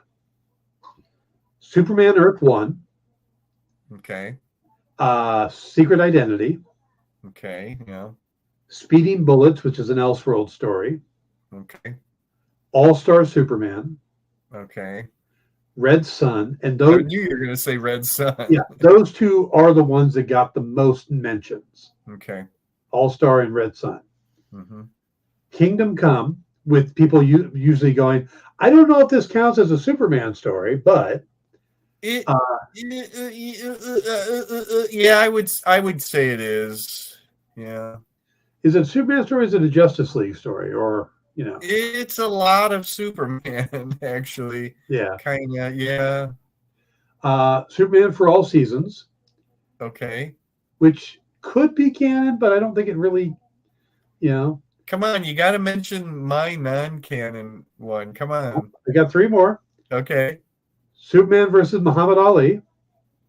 Superman Earth 1. Okay. Secret Identity. Okay, yeah. Speeding Bullets, which is an Elseworld story. Okay. All-Star Superman. Okay. Red Sun, and those. I knew you were going to say Red Sun. Yeah, those two are the ones that got the most mentions. Okay. All-Star and Red Sun. Mm-hmm. Kingdom Come, with people usually going, I don't know if this counts as a Superman story, but yeah, I would say it is. Yeah. Is it a Superman story? Or is it a Justice League story? Or it's a lot of Superman, actually. Yeah. Kind of. Yeah. Superman for All Seasons. Okay. Which could be canon, but I don't think it really. Come on, you got to mention my non-canon one. Come on. I got 3 more. Okay. Superman versus Muhammad Ali.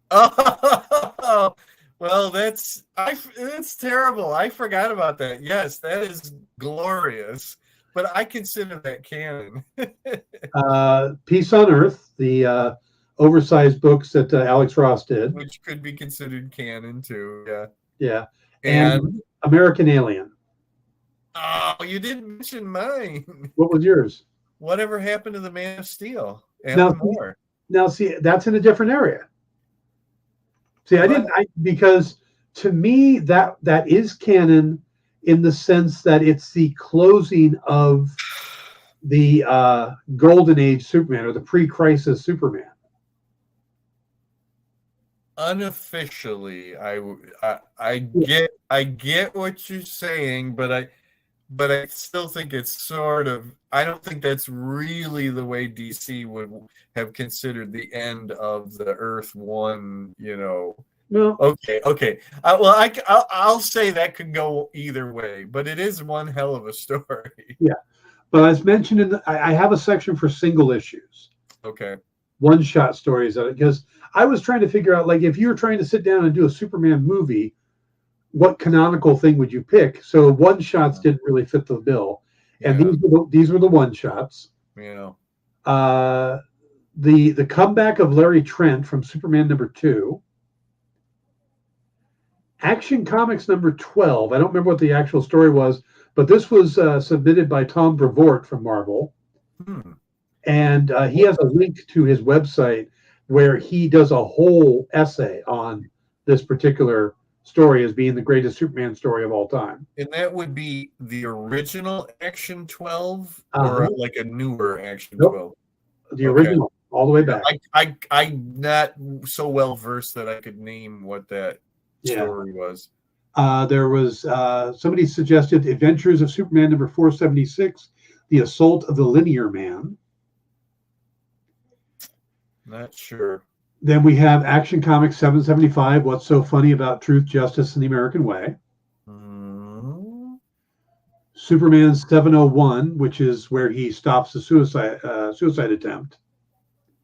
Oh, well, that's terrible. I forgot about that. Yes, that is glorious. But I consider that canon. Peace on Earth, the oversized books that Alex Ross did. Which could be considered canon, too. Yeah. Yeah. And American Alien. Oh, you didn't mention mine. What was yours? Whatever happened to the Man of Steel? Now, see, that's in a different area. See, because to me, that is canon in the sense that it's the closing of the Golden Age Superman or the pre-crisis Superman. Unofficially, I get what you're saying, but I still think it's sort of. I don't think that's really the way DC would have considered the end of the Earth One. No. Okay. I'll say that could go either way, but it is one hell of a story. Yeah, but as mentioned I have a section for single issues. Okay. One-shot stories because I was trying to figure out, like, if you were trying to sit down and do a Superman movie, what canonical thing would you pick? So one-shots didn't really fit the bill, and these were the one-shots. Yeah. The comeback of Larry Trent from Superman #2. Action Comics #12. I don't remember what the actual story was, but this was submitted by Tom Brevoort from Marvel. And he has a link to his website where he does a whole essay on this particular story as being the greatest Superman story of all time. And that would be the original Action 12 Uh-huh. or like a newer Action Nope. 12? The Okay. original, all the way back. I'm not so well versed that I could name what that story was. There was somebody suggested Adventures of Superman number 476, The Assault of the Linear Man. Not sure. Then we have Action Comics 775, What's So Funny About Truth, Justice, and the American Way. Superman 701, which is where he stops the suicide attempt.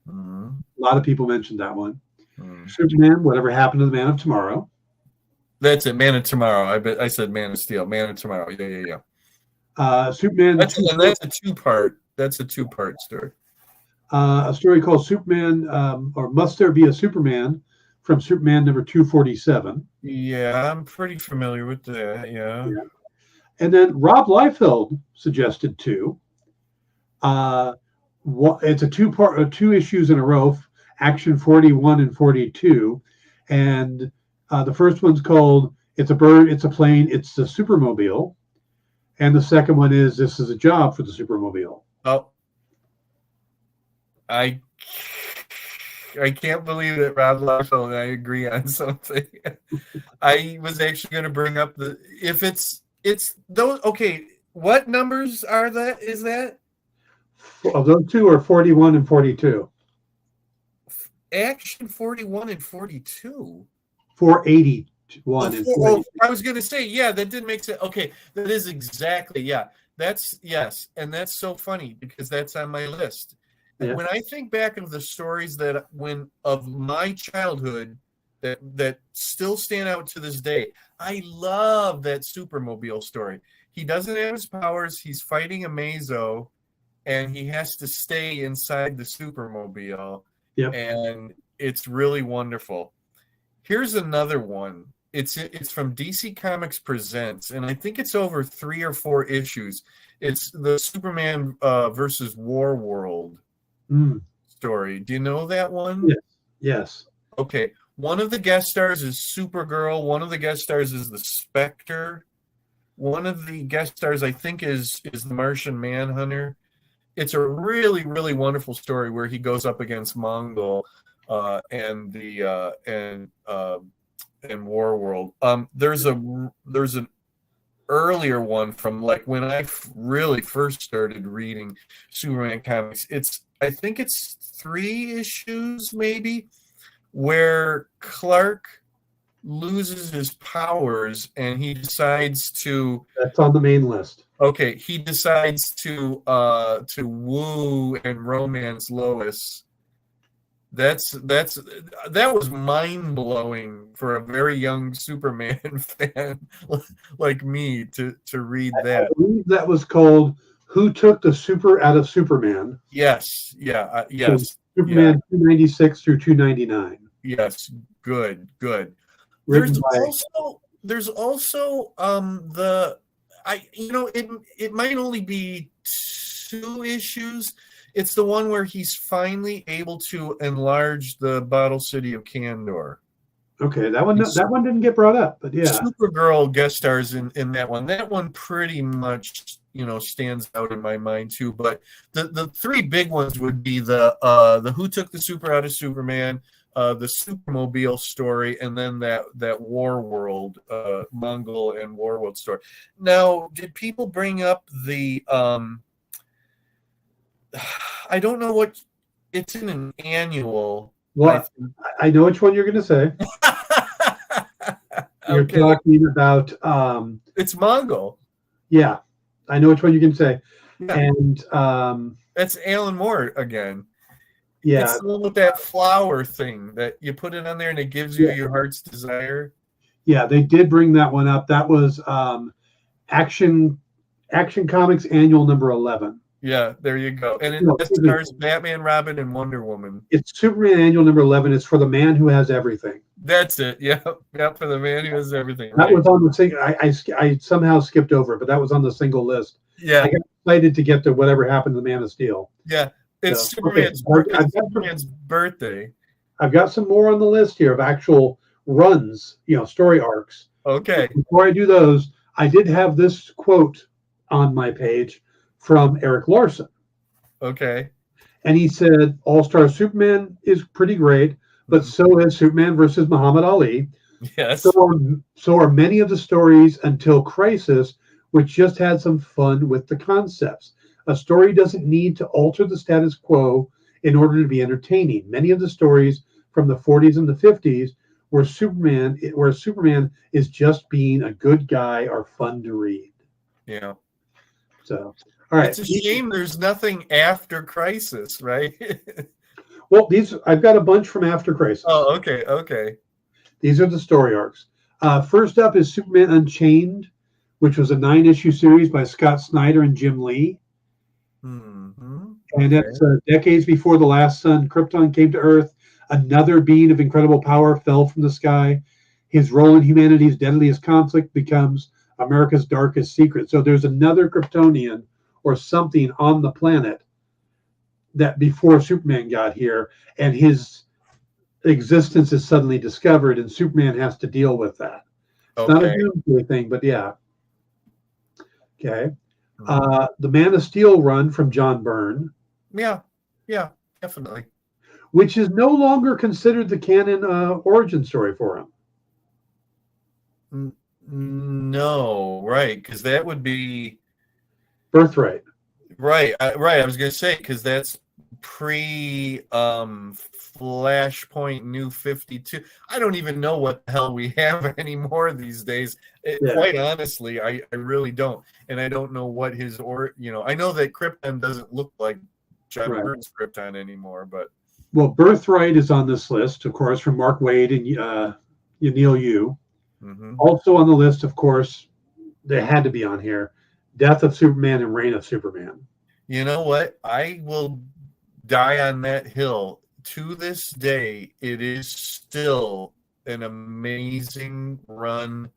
A lot of people mentioned that one. Superman, Whatever Happened to the Man of Tomorrow. That's it, Man of Tomorrow. I said Man of Steel. Man of Tomorrow. Yeah. Superman. That's a two-part. That's a two-part story. A story called Superman, or Must There Be a Superman, from Superman number 247. Yeah, I'm pretty familiar with that. Yeah. And then Rob Liefeld suggested two. It's a two issues in a row, Action 41 and 42. And the first one's called It's a Bird, It's a Plane, It's the Supermobile. And the second one is This is a Job for the Supermobile. Oh. I can't believe that Rob Liefeld and I agree on something. I was actually going to bring up it's those. Okay, what numbers are that? Is that? Well, those two are 41 and 42. Action 41 and 42. 481 and 42. I was going to say, yeah, that didn't make sense. Okay, that is exactly, yeah. That's, yes, and that's so funny because that's on my list. Yeah. When I think back of the stories of my childhood that still stand out to this day, I love that Supermobile story. He doesn't have his powers. He's fighting a Mazo, and he has to stay inside the Supermobile. Yep. And it's really wonderful. Here's another one. It's from DC Comics Presents, and I think it's over 3 or 4 issues. It's the Superman versus Warworld story. Do you know that one? Yes. Okay. One of the guest stars is Supergirl. One of the guest stars is the Spectre. One of the guest stars, I think, is the Martian Manhunter. It's a really, really wonderful story where he goes up against Mongol and Warworld. There's an earlier one from like when I really first started reading Superman comics. I think it's 3 issues maybe, where Clark loses his powers and he decides to. That's on the main list. Okay, he decides to woo and romance Lois. That was mind blowing for a very young Superman fan like me to read that. I believe that was called Who Took the Super Out of Superman? Yes, yeah, yes. So Superman 296 through 299. Yes, good. Written There's also it might only be 2 issues. It's the one where he's finally able to enlarge the Bottle City of Kandor. Okay, that one didn't get brought up, but yeah. Supergirl guest stars in that one. That one pretty much, stands out in my mind too. But the 3 big ones would be the Who Took the Super Out of Superman, the Supermobile story, and then that Warworld, Mongol and Warworld story. Now, did people bring up the I don't know what it's in an annual. Well, I know which one you're going to say. You're talking about it's Mongol. Yeah, I know which one you can say. Yeah. And that's Alan Moore again. Yeah, it's the one with that flower thing that you put it on there and it gives you your heart's desire. Yeah, they did bring that one up. That was Action Comics Annual number 11. Yeah, there you go. And it stars Batman, Robin, and Wonder Woman. It's Superman Annual number 11. It's for the man who has everything. That's it. Yeah, for the man who has everything. That was on the single. I somehow skipped over it, but that was on the single list. Yeah, I got excited to get to Whatever Happened to the Man of Steel. Yeah, it's Superman's birthday. I've got some more on the list here of actual runs, story arcs. Okay. Before I do those, I did have this quote on my page from Eric Larson. Okay. And he said, All-Star Superman is pretty great, but so is Superman versus Muhammad Ali. Yes. So are many of the stories until Crisis, which just had some fun with the concepts. A story doesn't need to alter the status quo in order to be entertaining. Many of the stories from the 40s and the 50s where Superman is just being a good guy are fun to read. Yeah. So, all right. It's a shame there's nothing after Crisis, right? Well, I've got a bunch from after Crisis. Oh, okay, okay. These are the story arcs. First up is Superman Unchained, which was a 9-issue series by Scott Snyder and Jim Lee. Mm-hmm. And that's decades before the last sun. Krypton came to Earth. Another being of incredible power fell from the sky. His role in humanity's deadliest conflict becomes America's darkest secret. So there's another Kryptonian or something on the planet that before Superman got here, and his existence is suddenly discovered, and Superman has to deal with that. It's not a doomsday thing, but yeah. Okay. The Man of Steel run from John Byrne. Yeah, definitely. Which is no longer considered the canon origin story for him. No, right, because that would be Birthright. Right. I was going to say, because that's pre Flashpoint New 52. I don't even know what the hell we have anymore these days. Quite honestly, I really don't. And I don't know what his I know that Krypton doesn't look like John Byrne's Krypton anymore, but. Well, Birthright is on this list, of course, from Mark Waid and Neil Yu. Mm-hmm. Also on the list, of course, they had to be on here, Death of Superman and Reign of Superman. You know what? I will die on that hill. To this day, it is still an amazing run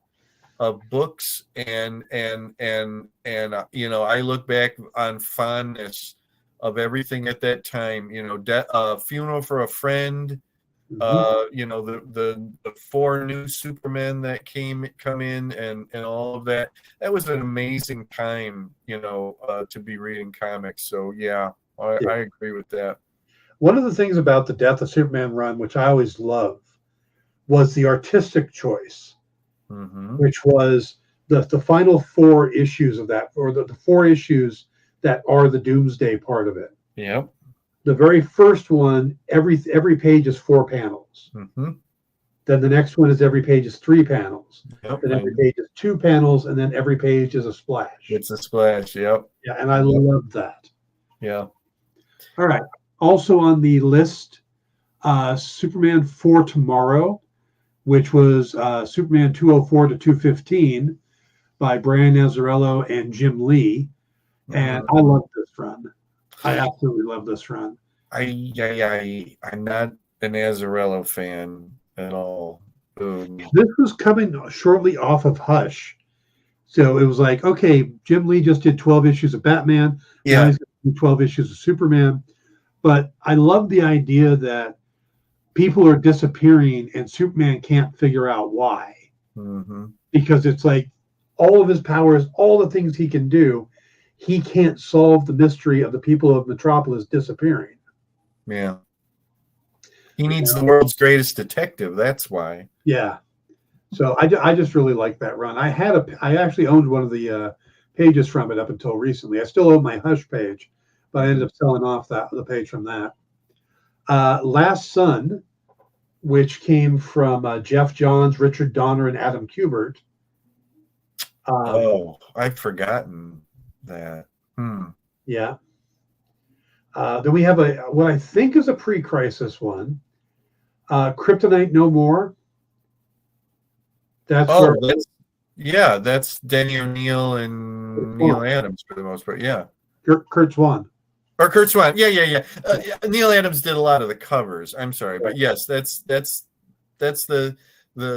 of books, and I look back on fondness of everything at that time. Funeral for a Friend. Mm-hmm. The 4 new Supermen that come in and all of that. That was an amazing time, to be reading comics. So I agree with that. One of the things about the Death of Superman run, which I always loved, was the artistic choice, mm-hmm. which was the final 4 issues of that, or the 4 issues that are the Doomsday part of it. Yep. The very first one, every page is 4 panels. Mm-hmm. Then the next one is every page is 3 panels. Yep. Then every page is 2 panels, and then every page is a splash. It's a splash, yep. Yeah, and I love that. Yeah. All right. Also on the list, Superman for Tomorrow, which was Superman 204 to 215 by Brian Azzarello and Jim Lee. And I love this run. I absolutely love this run. I'm not an Azzarello fan at all. This was coming shortly off of Hush. So it was like, okay, Jim Lee just did 12 issues of Batman. Yeah. Now he's going to do 12 issues of Superman. But I love the idea that people are disappearing and Superman can't figure out why. Mm-hmm. Because it's like all of his powers, all the things he can do, he can't solve the mystery of the people of Metropolis disappearing. Yeah. He needs the world's greatest detective. That's why. Yeah. So I just really like that run. I actually owned one of the pages from it up until recently. I still own my Hush page, but I ended up selling off the page from that. Last Sun, which came from Jeff Johns, Richard Donner, and Adam Kubert. I've forgotten that. Yeah. Then we have what I think is a pre-crisis one. Kryptonite No More. That's Denny O'Neil and Neil Adams for the most part. Yeah. Kurt Swan. Or Kurt Swan. Yeah. Neil Adams did a lot of the covers. I'm sorry, but yes, that's the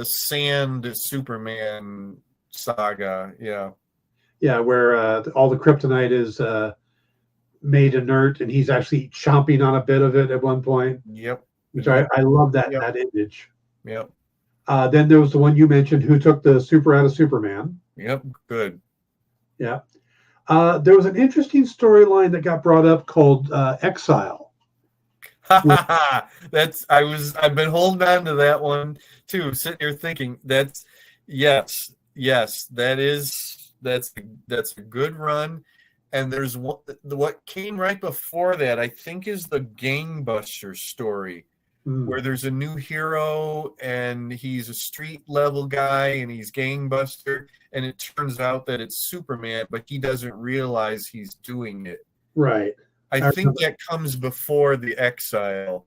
Sand Superman saga. Yeah. Yeah, where all the kryptonite is made inert, and he's actually chomping on a bit of it at one point. Yep. Which I love that image. Yep. Then there was the one you mentioned, Who Took the Super Out of Superman. Yep, good. Yeah. There was an interesting storyline that got brought up called Exile. I've been holding on to that one too, sitting here thinking yes, that's a good run. And there's what came right before that, I think, is the Gangbuster story, where there's a new hero and he's a street level guy and he's gangbuster, and it turns out that it's Superman, but he doesn't realize he's doing it. Right. I think that comes before the Exile.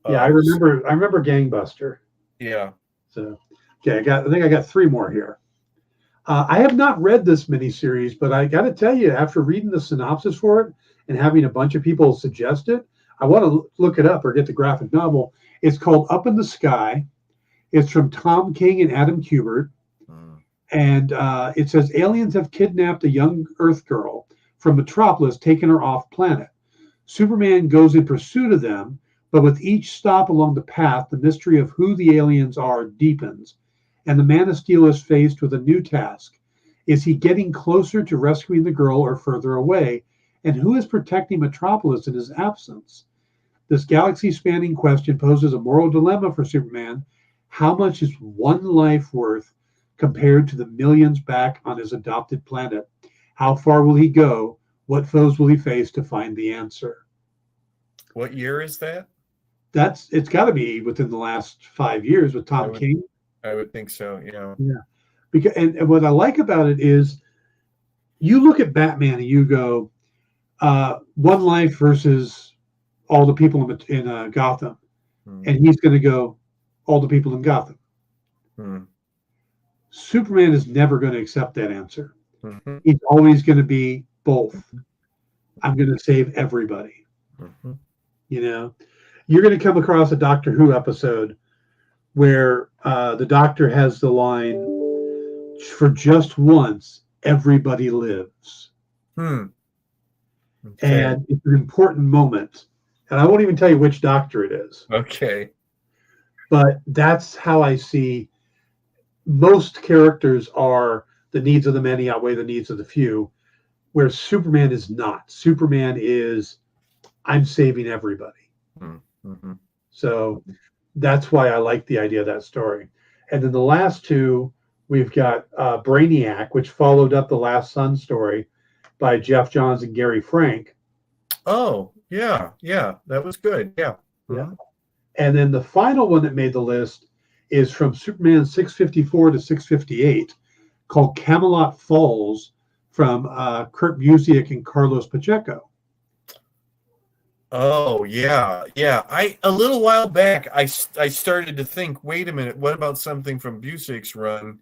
Yeah, I remember Gangbuster. Yeah. So, okay, I think I got 3 more here. I have not read this miniseries, but I got to tell you, after reading the synopsis for it and having a bunch of people suggest it, I want to look it up or get the graphic novel. It's called Up in the Sky. It's from Tom King and Adam Kubert. And it says aliens have kidnapped a young Earth girl from Metropolis, taking her off planet. Superman goes in pursuit of them, but with each stop along the path, the mystery of who the aliens are deepens, and the Man of Steel is faced with a new task. Is he getting closer to rescuing the girl or further away? And who is protecting Metropolis in his absence? This galaxy-spanning question poses a moral dilemma for Superman. How much is one life worth compared to the millions back on his adopted planet? How far will he go? What foes will he face to find the answer? What year is that? It's got to be within the last 5 years with Tom King. I would think so. Yeah. Yeah. Because and what I like about it is, you look at Batman and you go, one life versus all the people in Gotham, and he's going to go, all the people in Gotham. Superman is never going to accept that answer. He's always going to be both. I'm going to save everybody. You know, you're going to come across a Doctor Who episode where the Doctor has the line, "For just once, everybody lives." Okay. And it's an important moment. And I won't even tell you which Doctor it is. Okay. But that's how I see most characters are the needs of the many outweigh the needs of the few, where Superman is not. Superman is, I'm saving everybody. So that's why I like the idea of that story. And then the last 2, we've got Brainiac, which followed up the Last Sun story by Jeff Johns and Gary Frank. Oh, yeah. That was good. Yeah. And then the final one that made the list is from Superman 654 to 658, called Camelot Falls, from Kurt Busiek and Carlos Pacheco. Oh, yeah. A little while back, I started to think, wait a minute, what about something from Busiek's run?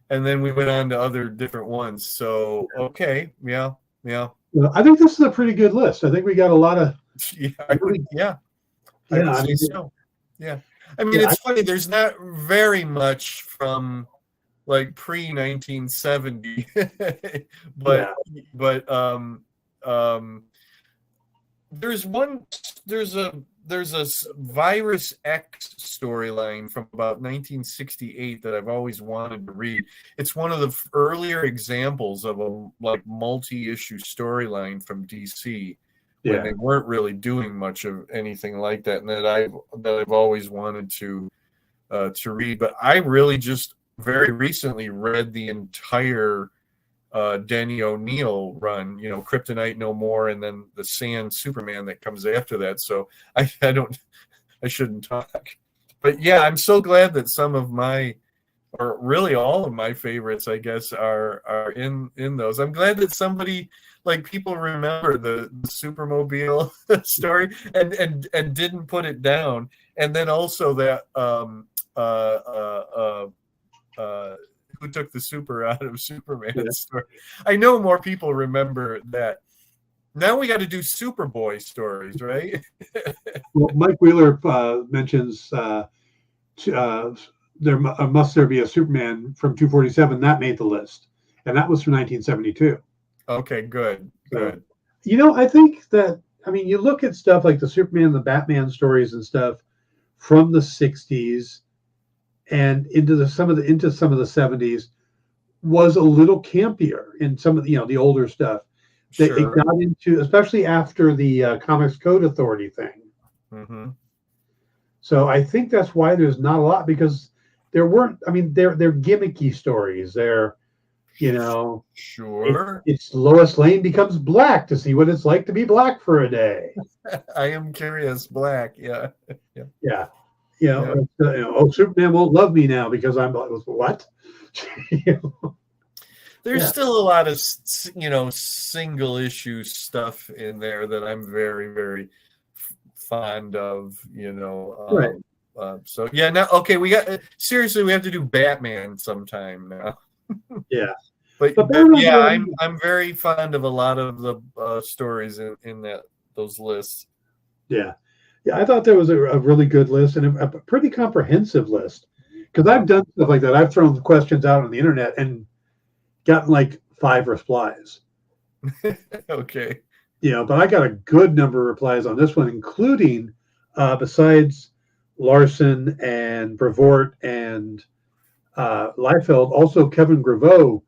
And then we went on to other different ones. So, okay. Yeah. Well, I think this is a pretty good list. I think we got a lot of. I would say so. Yeah. I mean, it's funny. There's not very much from like pre-1970, but there's a Virus X storyline from about 1968 that I've always wanted to read. It's one of the earlier examples of a like multi-issue storyline from DC. When they weren't really doing much of anything like that, and that I've always wanted to read. But I really just very recently read the entire Denny O'Neil run, Kryptonite No More, and then the Sand Superman that comes after that. So I shouldn't talk. But yeah, I'm so glad that some of my, or really all of my favorites, I guess, are in those. I'm glad that somebody, like, people remember the Supermobile story and didn't put it down. And then also that Who Took the Super Out of Superman story. I know more people remember that. Now we got to do Superboy stories, right? Well, Mike Wheeler mentions there must be a Superman from 247 that made the list, and that was from 1972. Okay, good. I think that, you look at stuff like the Superman, the Batman stories and stuff from the 60s, and into some of the 70s was a little campier in some of the, the older stuff. That it Sure. got into, especially after the Comics Code Authority thing. Mm-hmm. So I think that's why there's not a lot, because there weren't. I mean, they're gimmicky stories. They're, Sure. it's Lois Lane becomes black to see what it's like to be black for a day. I am curious. Black. Yeah. Yeah. Yeah. Yeah. Oh, Superman won't love me now because I'm like, what? There's Yeah. still a lot of single issue stuff in there that I'm very, very fond of. Right. So yeah, now okay, we have to do Batman sometime now. Yeah. But yeah, I'm very fond of a lot of the stories in those lists. Yeah. Yeah, I thought there was a really good list, and a pretty comprehensive list, because I've done stuff like that. I've thrown questions out on the internet and gotten like 5 replies. Okay. But I got a good number of replies on this one, including besides Larson and Brevoort and Liefeld, also Kevin Graveau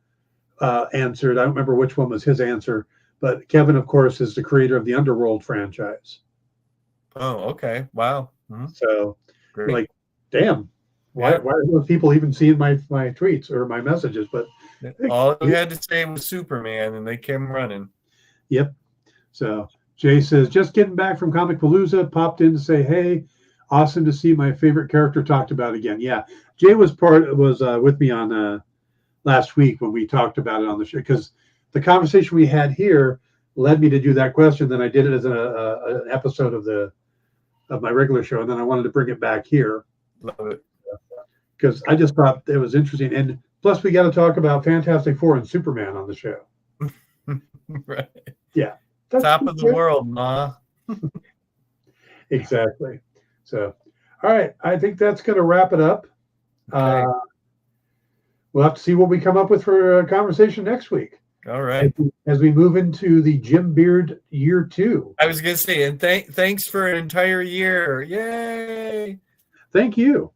answered. I don't remember which one was his answer, but Kevin, of course, is the creator of the Underworld franchise. Oh, okay. Wow. Mm-hmm. So, great. Like, damn, why are those people even seeing my tweets or my messages? But all you had to say was Superman, and they came running. Yep. So Jay says, just getting back from Comic Palooza, popped in to say, hey, awesome to see my favorite character talked about again. Yeah, Jay was with me on last week when we talked about it on the show, because the conversation we had here led me to do that question. Then I did it as an episode of my regular show, and then I wanted to bring it back here. Love it. Because I just thought it was interesting. And plus, we got to talk about Fantastic Four and Superman on the show. Right. Yeah. Top of the world, Ma. Exactly. So, all right. I think that's going to wrap it up. Okay. We'll have to see what we come up with for a conversation next week. All right. As we move into the Jim Beard year 2. I was going to say, and thanks for an entire year. Yay. Thank you.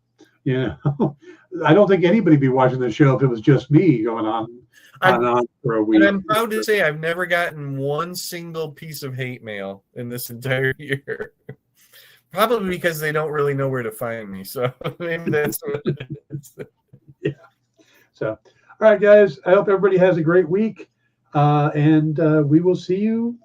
I don't think anybody would be watching the show if it was just me going on for a week. And I'm proud to say I've never gotten one single piece of hate mail in this entire year. Probably because they don't really know where to find me. So maybe that's what it is. Yeah. So, all right, guys. I hope everybody has a great week. And we will see you